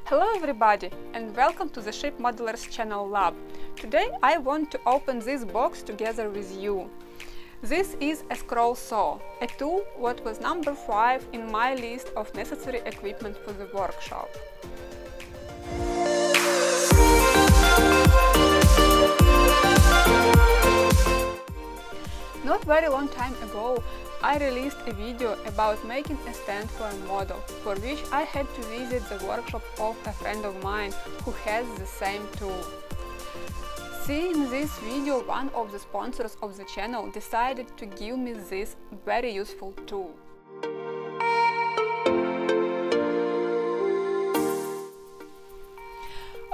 Hello everybody and welcome to the Ship Modelers Channel Lab. Today I want to open this box together with you. This is a scroll saw, a tool what was number 5 in my list of necessary equipment for the workshop. Not very long time ago, I released a video about making a stand for a model, for which I had to visit the workshop of a friend of mine who has the same tool. Seeing this video, one of the sponsors of the channel decided to give me this very useful tool.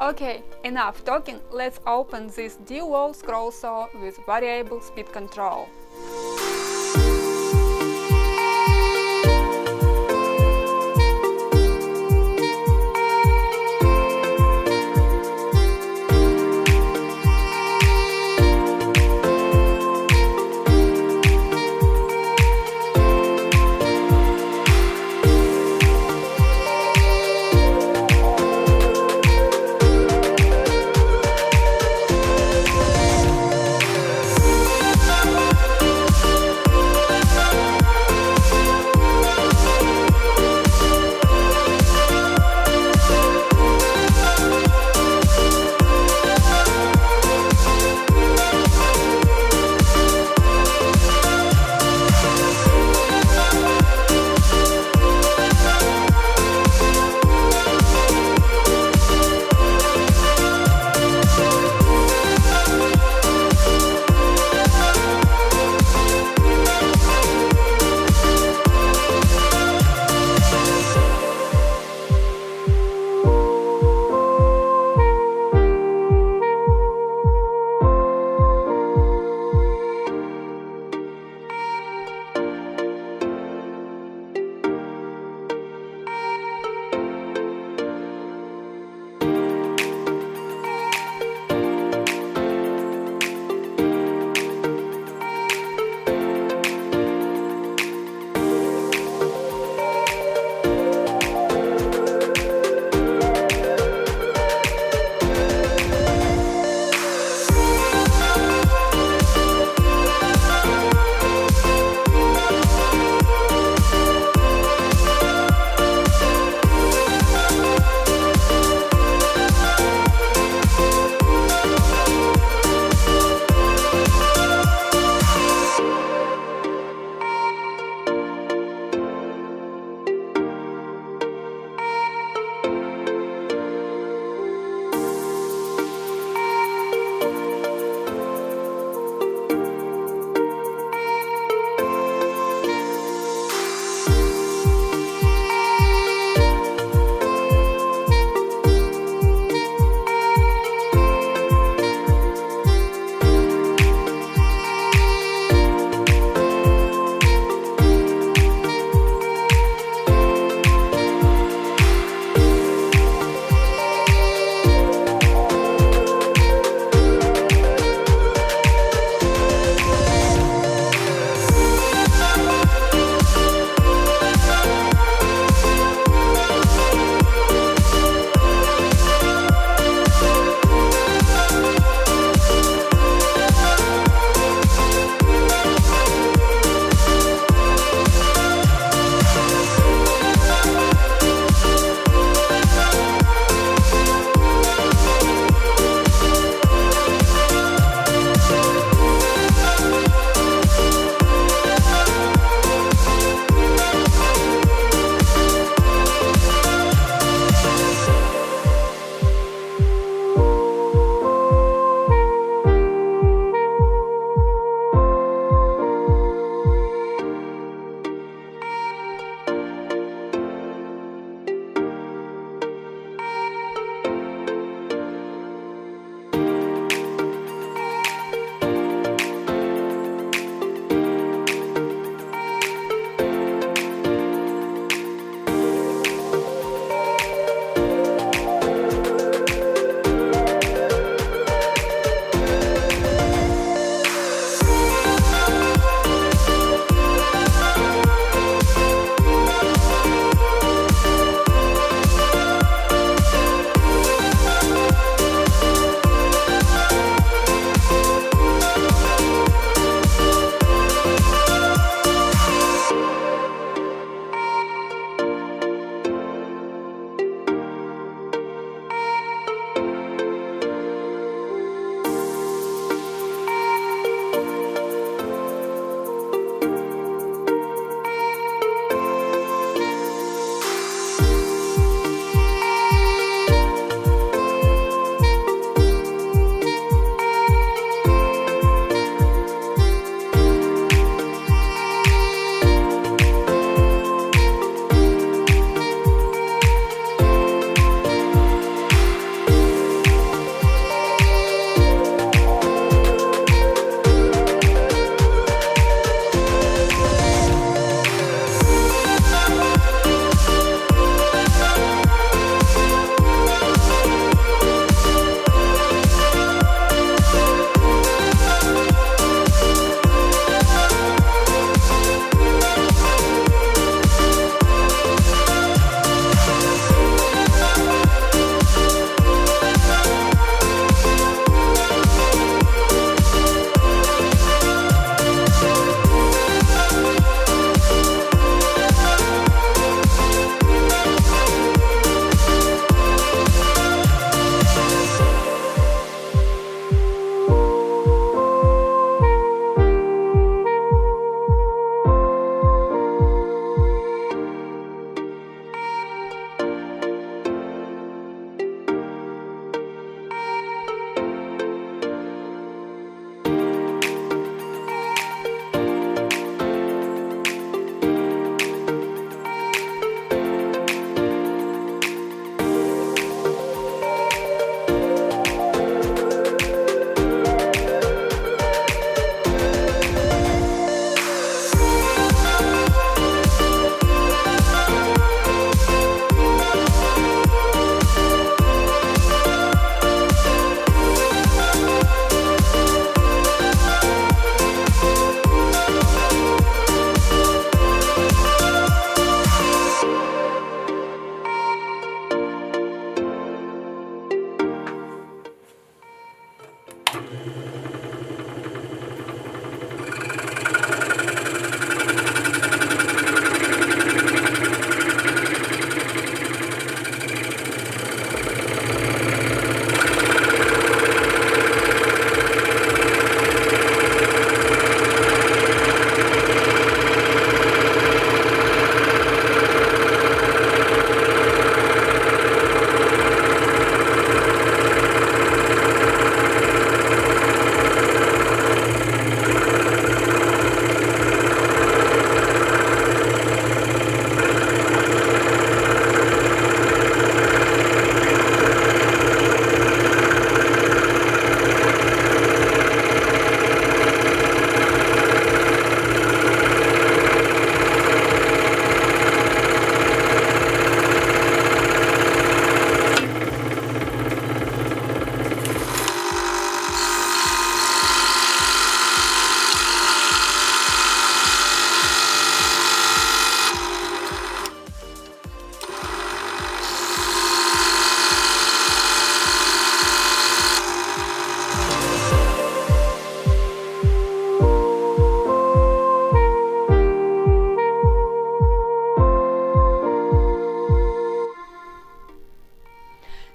Okay, enough talking, let's open this DeWalt scroll saw with variable speed control.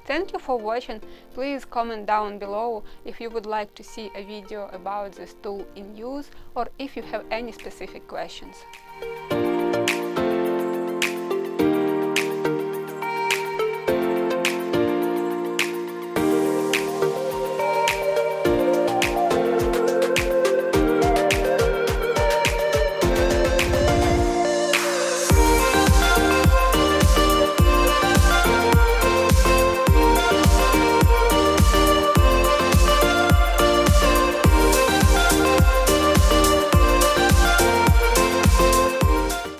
Thank you for watching. Please comment down below if you would like to see a video about this tool in use or if you have any specific questions.